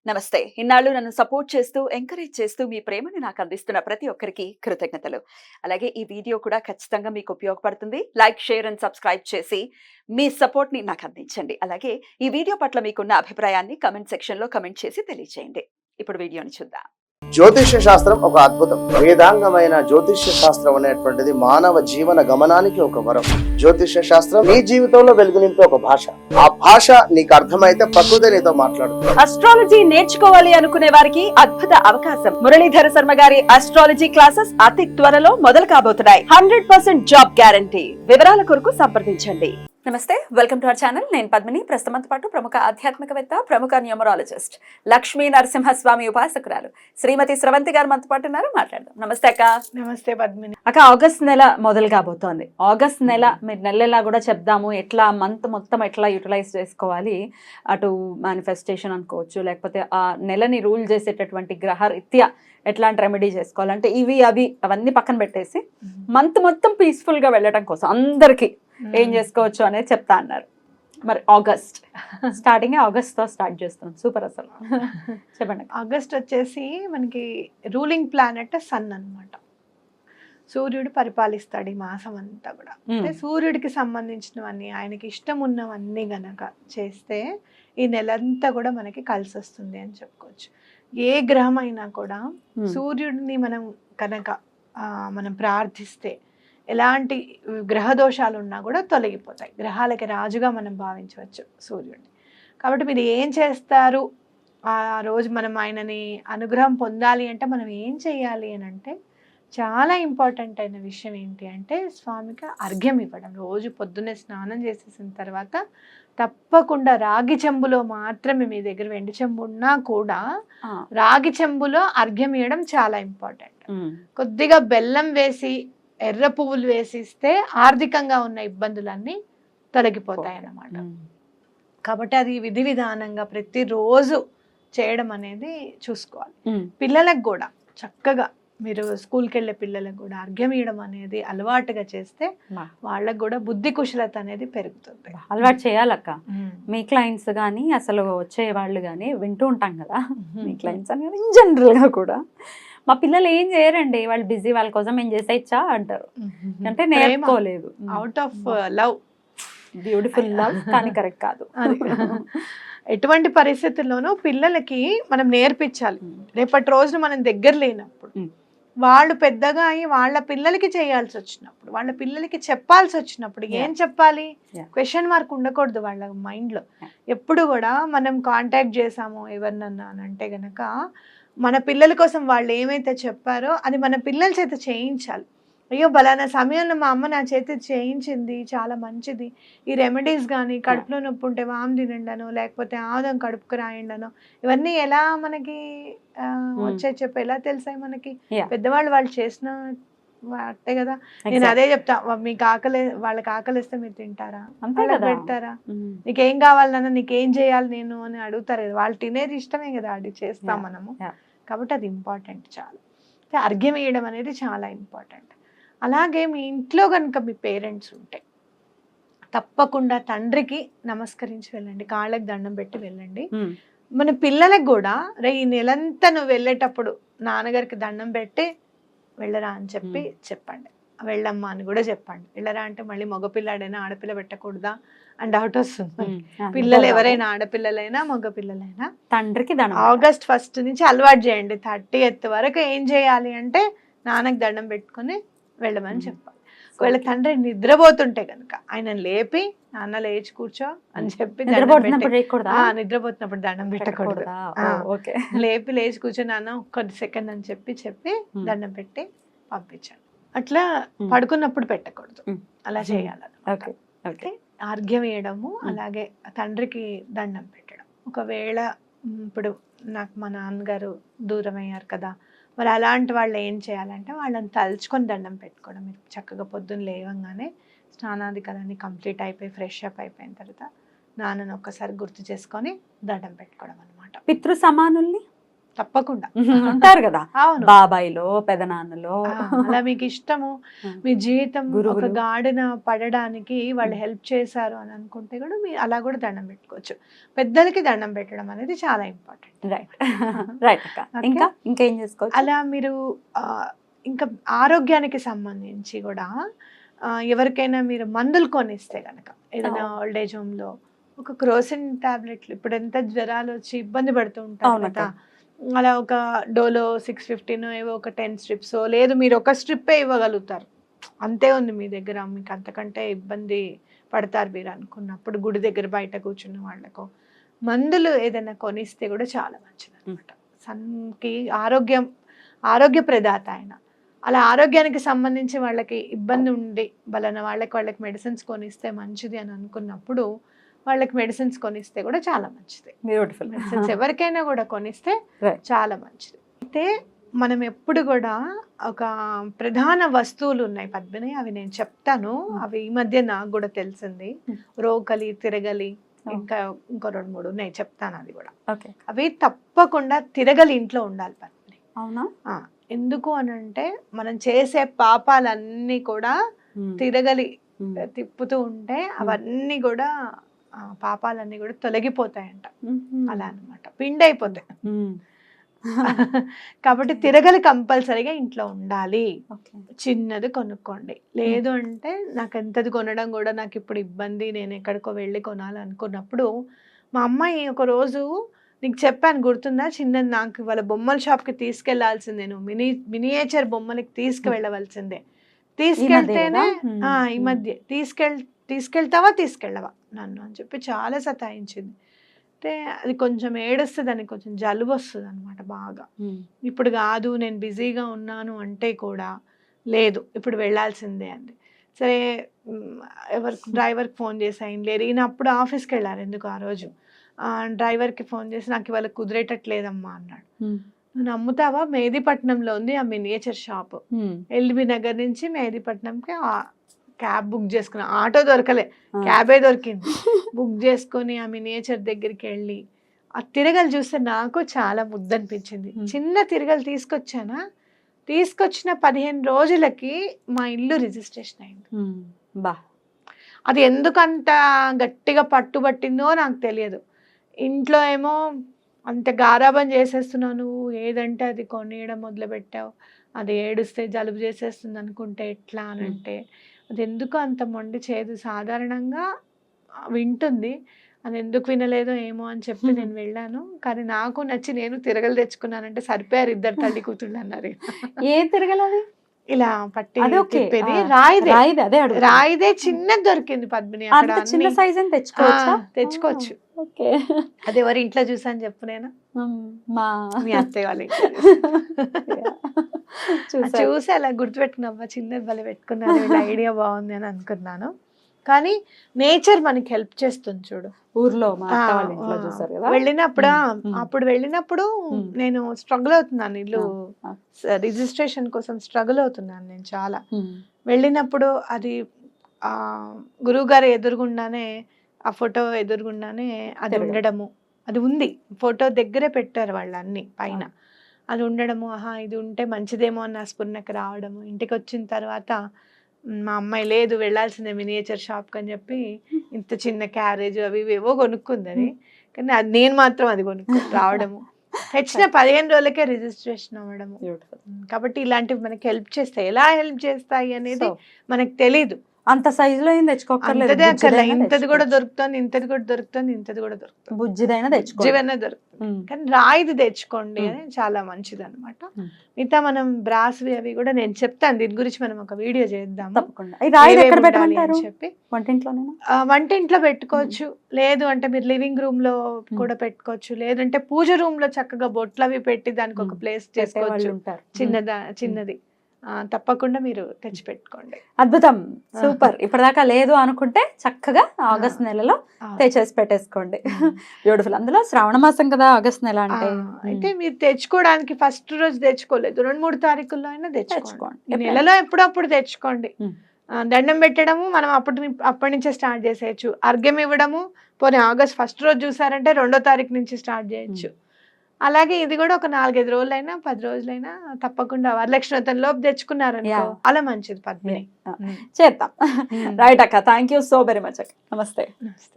నమస్తే. ఇన్నాళ్ళు నన్ను సపోర్ట్ చేస్తూ, ఎంకరేజ్ చేస్తూ మీ ప్రేమని నాకు అందిస్తున్న ప్రతి ఒక్కరికి కృతజ్ఞతలు. అలాగే ఈ వీడియో కూడా ఖచ్చితంగా మీకు ఉపయోగపడుతుంది. లైక్, షేర్ అండ్ సబ్స్క్రైబ్ చేసి మీ సపోర్ట్‌ని నాకు అందించండి. అలాగే ఈ వీడియో పట్ల మీకున్న అభిప్రాయాన్ని కామెంట్ సెక్షన్‌లో కామెంట్ చేసి తెలియజేయండి. ఇప్పుడు వీడియోని చూద్దాం. జ్యోతిష్య శాస్త్రం ఒక అద్భుతం. వేదాంగమైన జ్యోతిష్య శాస్త్రం అనేటువంటిది మానవ జీవన గమనానికి ఒక వరం. జ్యోతిష్య శాస్త్రం నీ జీవితంలో వెలుగునింపే ఒక భాష. ఆ భాష నీకు అర్థమైతే ప్రకృతి నీతో మాట్లాడుతుంది. అస్ట్రాలజీ నేర్చుకోవాలి అనుకునే వారికి అద్భుత అవకాశం. మురళీధర శర్మ గారి అస్ట్రాలజీ క్లాసెస్ అతి త్వరలో మొదలు కాబోతున్నాయి. 100% జాబ్ గ్యారంటీ. వివరాల కొరకు సంప్రదించండి. నమస్తే, వెల్కమ్ టు అవర్ ఛానల్. నేను పద్మిని. ప్రస్తుతంతో పాటు ప్రముఖ ఆధ్యాత్మికవేత్త, ప్రముఖ న్యూమరాలజిస్ట్, లక్ష్మీ నరసింహస్వామి ఉపాసకురాలు శ్రీమతి స్రవంతి గారు మనతో పాటు ఉన్నారు. మాట్లాడదాం. నమస్తే అక్క. నమస్తే పద్మిని. అక్క, ఆగస్ట్ నెల మొదలు కాబోతోంది. ఆగస్ట్ నెల మీరు నెలలా కూడా చెప్దాము, ఎట్లా మంత్ మొత్తం ఎట్లా యూటిలైజ్ చేసుకోవాలి, అటు మేనిఫెస్టేషన్ అనుకోవచ్చు, లేకపోతే ఆ నెలని రూల్ చేసేటటువంటి గ్రహరీత్యా ఎట్లాంటి రెమెడీ చేసుకోవాలంటే ఇవి అవి అవన్నీ పక్కన పెట్టేసి మంత్ మొత్తం పీస్ఫుల్ గా వెళ్ళడం కోసం అందరికి ఏం చేసుకోవచ్చు అనేది చెప్తా అన్నారు. మరి ఆగస్ట్ ఆగస్ట్ తో స్టార్ట్ చేస్తున్నాం. సూపర్. అసలు చెప్పండి. ఆగస్ట్ వచ్చేసి మనకి రూలింగ్ ప్లానెట్ సన్ అన్నమాట. సూర్యుడు పరిపాలిస్తాడు ఈ మాసం అంతా కూడా. అంటే సూర్యుడికి సంబంధించినవన్నీ, ఆయనకి ఇష్టం ఉన్నవన్నీ గనక చేస్తే ఈ నెలంతా కూడా మనకి కలిసి వస్తుంది అని చెప్పుకోవచ్చు. ఏ గ్రహం అయినా కూడా సూర్యుడిని మనం కనుక మనం ప్రార్థిస్తే ఎలాంటి గ్రహ దోషాలు ఉన్నా కూడా తొలగిపోతాయి. గ్రహాలకి రాజుగా మనం భావించవచ్చు సూర్యుడిని. కాబట్టి మీరు ఏం చేస్తారు ఆ రోజు, మనం ఆయనని అనుగ్రహం పొందాలి అంటే మనం ఏం చేయాలి అని అంటే, చాలా ఇంపార్టెంట్ అయిన విషయం ఏంటి అంటే స్వామికి అర్ఘ్యం ఇవ్వడం. రోజు పొద్దున్నే స్నానం చేసేసిన తర్వాత తప్పకుండా రాగి చెంబులో మాత్రమే, మీ దగ్గర వెండి చెంబు ఉన్నా కూడా రాగి చెంబులో అర్ఘ్యం ఇవ్వడం చాలా ఇంపార్టెంట్. కొద్దిగా బెల్లం వేసి, ఎర్ర పువ్వులు వేసిస్తే ఆర్థికంగా ఉన్న ఇబ్బందులన్నీ తొలగిపోతాయి అన్నమాట. కాబట్టి అది విధి విధానంగా ప్రతిరోజు చేయడం అనేది చూసుకోవాలి. పిల్లలకు కూడా చక్కగా మీరు స్కూల్కి వెళ్ళే పిల్లలకు కూడా అర్ఘ్యం ఇవ్వడం అనేది అలవాటుగా చేస్తే వాళ్ళకు కూడా బుద్ధి కుశలత అనేది పెరుగుతుంది. అలవాటు చేయాలక్క. మీ క్లయింట్స్ కానీ, అసలు వచ్చే వాళ్ళు కానీ వింటూ ఉంటాం కదా, మీ క్లయింట్స్ అనేది జనరల్ గా కూడా మా పిల్లలు ఏం చేయరండి, వాళ్ళు బిజీ, వాళ్ళ కోసం ఏం చేసేయచ్చా అంటారు. అంటే నేర్చుకోలేదు. Out of love, beautiful love, కానీ కరెక్ట్ కాదు. ఎటువంటి పరిస్థితుల్లోనూ పిల్లలకి మనం నేర్పించాలి. రేపటి రోజున మనం దగ్గర లేనప్పుడు, వాళ్ళు పెద్దగా అయ్యి వాళ్ళ పిల్లలకి చేయాల్సి వచ్చినప్పుడు, వాళ్ళ పిల్లలకి చెప్పాల్సి వచ్చినప్పుడు ఏం చెప్పాలి? క్వశ్చన్ మార్క్ ఉండకూడదు వాళ్ళ మైండ్లో. ఎప్పుడు కూడా మనం కాంటాక్ట్ చేసాము ఎవరినన్నా అని అంటే గనక, మన పిల్లల కోసం వాళ్ళు ఏమైతే చెప్పారో అది మన పిల్లల చేత చేయించాలి. అయ్యో బలానా సమయంలో మా అమ్మ నా చేతి చేయించింది, చాలా మంచిది, ఈ రెమెడీస్ కానీ, కడుపులో నొప్పి ఉంటే వాము తినండనో, లేకపోతే ఆముదం కడుపుకు రాయండనో, ఇవన్నీ ఎలా మనకి వచ్చే చెప్పి ఎలా తెలిసాయి మనకి? పెద్దవాళ్ళు వాళ్ళు చేసిన వాటే కదా. నేను అదే చెప్తా, మీకు ఆకలి, వాళ్ళకి ఆకలిస్తే మీరు తింటారా, పెడతారా, నీకేం కావాలన్నా, నీకేం చేయాలి నేను అని అడుగుతారు కదా. వాళ్ళు తినేది ఇష్టమే కదా, అది చేస్తాం మనము. కాబట్టి అది ఇంపార్టెంట్ చాలా. అర్ఘ్యం వేయడం అనేది చాలా ఇంపార్టెంట్. అలాగే మీ ఇంట్లో కనుక మీ పేరెంట్స్ ఉంటే తప్పకుండా తండ్రికి నమస్కరించి వెళ్ళండి, కాళ్ళకి దండం పెట్టి వెళ్ళండి. మన పిల్లలకు కూడా ఈ నెలంతా నువ్వు వెళ్ళేటప్పుడు నాన్నగారికి దండం పెట్టి వెళ్ళరా అని చెప్పండి. వెళ్ళమ్మా అని కూడా చెప్పండి. వెళ్ళరా అంటే మళ్ళీ మగపిల్లాడైనా ఆడపిల్ల పెట్టకూడదా అని డౌట్ వస్తుంది. పిల్లలు ఎవరైనా, ఆడపిల్లలైనా మగపిల్లలైనా, తండ్రికి ఆగస్ట్ 1 నుంచి అలవాటు చేయండి. 30th వరకు ఏం చేయాలి అంటే నాన్నకి దండం పెట్టుకుని వెళ్ళమని చెప్పాలి. ఒకవేళ తండ్రి నిద్రపోతుంటే కనుక ఆయన లేపి, నాన్న లేచి కూర్చో అని చెప్పి, నిద్రపోతున్నప్పుడు దండం పెట్టకూడదు. లేపి లేచి కూర్చో నాన్న ఒక్క సెకండ్ అని చెప్పి దండం పెట్టి పంపించాలి. అట్లా పడుకున్నప్పుడు పెట్టకూడదు, అలా చేయాలి. అర్ఘ్యం వేయడము, అలాగే తండ్రికి దండం పెట్టడం. ఒకవేళ ఇప్పుడు నాకు మా నాన్నగారు దూరం అయ్యారు కదా, మరి అలాంటి వాళ్ళు ఏం చేయాలంటే వాళ్ళని తలుచుకొని దండం పెట్టుకోవడం. మీరు చక్కగా పొద్దున్న లేవంగానే స్నానాధికారాన్ని కంప్లీట్ అయిపోయి ఫ్రెష్ అప్ అయిపోయిన తర్వాత నాన్నను ఒక్కసారి గుర్తు చేసుకొని దండం పెట్టుకోవడం అనమాట. పితృ సమానుల్ని తప్పకుండా ఉంటారు కదా, అవును. బాబాయిలో పెదనాన్నలో. అలా మీకు ఇష్టము, మీ జీవితం ఒక గురువులు. గాడిన పడడానికి వాళ్ళు హెల్ప్ చేశారు అని అనుకుంటే కూడా మీరు అలా కూడా దండం పెట్టుకోవచ్చు. పెద్దలకి దండం పెట్టడం అనేది చాలా ఇంపార్టెంట్. రైట్ రైట్ అక్క. Okay. ఇంకా ఇంకేం చేసుకోవచ్చు? అలా మీరు ఇంకా ఆరోగ్యానికి సంబంధించి కూడా ఎవరికైనా మీరు మందులు కొనిస్తే కనుక ఏదైనా ఓల్డ్ ఏజ్ హోమ్ లో ఒక క్రోసిన్ టాబ్లెట్లు, ఇప్పుడు ఎంత జ్వరాలు వచ్చి ఇబ్బంది పడుతూ ఉంటారు కదా, అలా ఒక డోలో 615 ఏవో ఒక 10 స్ట్రిప్స్, లేదు మీరు ఒక స్ట్రిప్పే ఇవ్వగలుగుతారు, అంతే ఉంది మీ దగ్గర, మీకు అంతకంటే ఇబ్బంది పడతారు మీరు అనుకున్నప్పుడు గుడి దగ్గర బయట కూర్చున్న వాళ్ళకు మందులు ఏదైనా కొనిస్తే కూడా చాలా మంచిది అనమాట. సన్కి ఆరోగ్య ప్రదాత ఆయన. అలా ఆరోగ్యానికి సంబంధించి వాళ్ళకి ఇబ్బంది ఉండి వలన వాళ్ళకి మెడిసిన్స్ కొనిస్తే మంచిది అని అనుకున్నప్పుడు వాళ్ళకి మెడిసిన్స్ కొనిస్తే కూడా చాలా మంచిది. బ్యూటిఫుల్. మెడిసిన్స్ ఎవరికైనా కూడా కొనిస్తే Right. చాలా మంచిది. అయితే మనం ఎప్పుడు కూడా ఒక ప్రధాన వస్తువులు ఉన్నాయి పద్మిని, అవి నేను చెప్తాను, అవి ఈ మధ్య నాకు కూడా తెలిసింది. రోకలి, తిరగలి, ఇంకా ఇంకో 2-3 ఉన్నాయి, చెప్తాను అది కూడా. ఓకే. అవి తప్పకుండా తిరగలి ఇంట్లో ఉండాలి పద్మిని. అవునా? ఎందుకు అని అంటే మనం చేసే పాపాలన్నీ కూడా తిరగలి తిప్పుతూ ఉంటే అవన్నీ కూడా పాపాలన్నీ కూడా తొలగిపోతాయంట. అలా అన్నమాట, పిండి అయిపోతాయి. కాబట్టి తిరగలి కంపల్సరీగా ఇంట్లో ఉండాలి. చిన్నది కొనుక్కోండి, లేదు అంటే నాకు ఎంతది కొనడం కూడా నాకు ఇప్పుడు ఇబ్బంది, నేను ఎక్కడికో వెళ్ళి కొనాలనుకున్నప్పుడు మా అమ్మాయి ఒక రోజు, నీకు చెప్పాను గుర్తుందా, చిన్నది నాకు వాళ్ళ బొమ్మల షాప్కి తీసుకెళ్లాల్సిందే, నువ్వు మినియేచర్ బొమ్మలకి తీసుకువెళ్ళవలసిందే, తీసుకెళ్తేనే ఈ మధ్య తీసుకెళ్తావా నన్ను అని చెప్పి చాలా సతాయించింది. అంటే అది కొంచెం ఏడుస్తుంది, దానికి కొంచెం జలుబు వస్తుంది అనమాట బాగా. ఇప్పుడు కాదు నేను బిజీగా ఉన్నాను అంటే కూడా లేదు, ఇప్పుడు వెళ్ళాల్సిందే అంది. సరే డ్రైవర్కి ఫోన్ చేసి ఆయన లేరు, ఈయన అప్పుడు ఆఫీస్కి వెళ్ళారు ఎందుకు ఆ రోజు. డ్రైవర్కి ఫోన్ చేసి నాకు ఇవాళ కుదిరేటట్లేదమ్మా అన్నాడు. నువ్వు నమ్ముతావా, మెహదీపట్నంలో ఉంది ఆ మినియేచర్ షాప్. ఎల్బీ నగర్ నుంచి మెహదీపట్నంకి క్యాబ్ బుక్ చేసుకున్నా, ఆటో దొరకలే, క్యాబే దొరికింది. బుక్ చేసుకొని ఆ మినియేచర్ దగ్గరికి వెళ్ళి ఆ తిరగలు చూస్తే నాకు చాలా ముద్దనిపించింది. చిన్న తిరగలు తీసుకొచ్చిన 15 రోజులకి మా ఇల్లు రిజిస్ట్రేషన్ అయింది. అది ఎందుకంత గట్టిగా పట్టుబట్టిందో నాకు తెలియదు. ఇంట్లో ఏమో అంత గారాబం చేసేస్తున్నావు, నువ్వు ఏదంటే అది కొనియడం మొదలుపెట్టావు, అది ఏడుస్తే జలుబు చేసేస్తుంది అనుకుంటే ఎట్లా అని అంటే, అది ఎందుకు అంత మొండి చేయదు, సాధారణంగా వింటుంది, అది ఎందుకు వినలేదో ఏమో అని చెప్పి నేను వెళ్ళాను. కానీ నాకు నచ్చి నేను తిరగలు తెచ్చుకున్నానంటే సరిపోయారు ఇద్దరు తల్లి కూతుళ్ళు అన్నారు. ఏ తిరగలది? ఇలా పట్టి అదొకే. తిప్పేది, రాయిదే, అదే అడుగుతున్నా. రాయిదే చిన్నది దొరికింది పద్మిని. అంత చిన్న సైజ్ అని తెచ్చుకోవచ్చా? తెచ్చుకోవచ్చు. ఓకే. అది ఎవరి ఇంట్లో చూసాను చెప్పు, నేను మా మీ అత్తయ్య వాళ్ళ చూసి అలా గుర్తుపెట్టుకున్నావా, చిన్నది భలే పెట్టుకున్నాను, వీళ్ళ ఐడియా బాగుంది అని అనుకున్నాను. కానీ నేచర్ మనకి హెల్ప్ చేస్తుంది చూడు. ఊర్లో మా అత్త వాళ్ళ ఇంట్లో చూసారు కదా, అప్పుడు వెళ్ళినప్పుడు నేను స్ట్రగుల్ అవుతున్నాను, ఇల్లు రిజిస్ట్రేషన్ కోసం స్ట్రగుల్ అవుతున్నాను నేను చాలా. వెళ్ళినప్పుడు అది గురువు గారు ఎదురుగుండానే, ఆ ఫోటో ఎదురుగుండానే అది ఉండడము, అది ఉంది, ఫోటో దగ్గరే పెట్టారు వాళ్ళు అన్ని పైన, అది ఉండడము, ఆహా ఇది ఉంటే మంచిదేమో అని నా స్ఫురణకు రావడము. ఇంటికి వచ్చిన తర్వాత మా అమ్మాయి లేదు వెళ్ళాల్సిందే మినియేచర్ షాప్కి అని చెప్పి ఇంత చిన్న క్యారేజ్ అవి ఇవేవో కొనుక్కుంది అది, కానీ అది నేను మాత్రం అది కొనుక్కొని రావడము, తెచ్చిన 15 రోజులకే రిజిస్ట్రేషన్ అవ్వడము. కాబట్టి ఇలాంటివి మనకి హెల్ప్ చేస్తాయి. ఎలా హెల్ప్ చేస్తాయి అనేది మనకు తెలీదు. అంత సైజులో ఏం తెచ్చుకోకర్లేదు, ఇంతది కూడా దొరుకుతుంది, ఇంతది కూడా దొరుకుతుంది, ఇంతది కూడా దొరుకుతుంది, బుజ్జిదైనా దొరుకుతుంది. కానీ రాయిది తెచ్చుకోండి అని చాలా మంచిది అనమాట. మిగతా మనం బ్రాస్వి అవి కూడా నేను చెప్తాను, దీని గురించి మనం ఒక వీడియో చేద్దాం చెప్పి. వంటింట్లో పెట్టుకోవచ్చు, లేదు అంటే మీరు లివింగ్ రూమ్ లో కూడా పెట్టుకోవచ్చు, లేదంటే పూజ రూమ్ లో చక్కగా బొట్లు అవి పెట్టి దానికి ఒక ప్లేస్ చేసుకోవచ్చు చిన్నది. తప్పకుండా మీరు తెచ్చి పెట్టుకోండి. అద్భుతం, సూపర్. ఇప్పటిదాకా లేదు అనుకుంటే చక్కగా ఆగస్ట్ నెలలో తెచ్చేసి పెట్టేసుకోండి. బ్యూటిఫుల్. అందులో శ్రావణ మాసం కదా ఆగస్ట్ నెల అంటే. అయితే మీరు తెచ్చుకోవడానికి ఫస్ట్ రోజు తెచ్చుకోలేదు, 2-3 తారీఖుల్లో అయినా తెచ్చుకోండి. నెలలో ఎప్పుడప్పుడు తెచ్చుకోండి. దండం పెట్టడము మనం అప్పటి నుంచే స్టార్ట్ చేసేయచ్చు. అర్ఘ్యం ఇవ్వడము పోనీ ఆగస్ట్ 1 రోజు చూసారంటే 2వ తారీఖు నుంచి స్టార్ట్ చేయొచ్చు. అలాగే ఇది కూడా ఒక 4-5 రోజులైనా 10 రోజులైనా తప్పకుండా వరలక్ష్మి వ్రతం లోపు తెచ్చుకున్నారనుకో Yeah. అలా మంచిది పద్మిని. చేద్దాం. రైట్ అక్క, thank you so very much అక్క. నమస్తే. నమస్తే.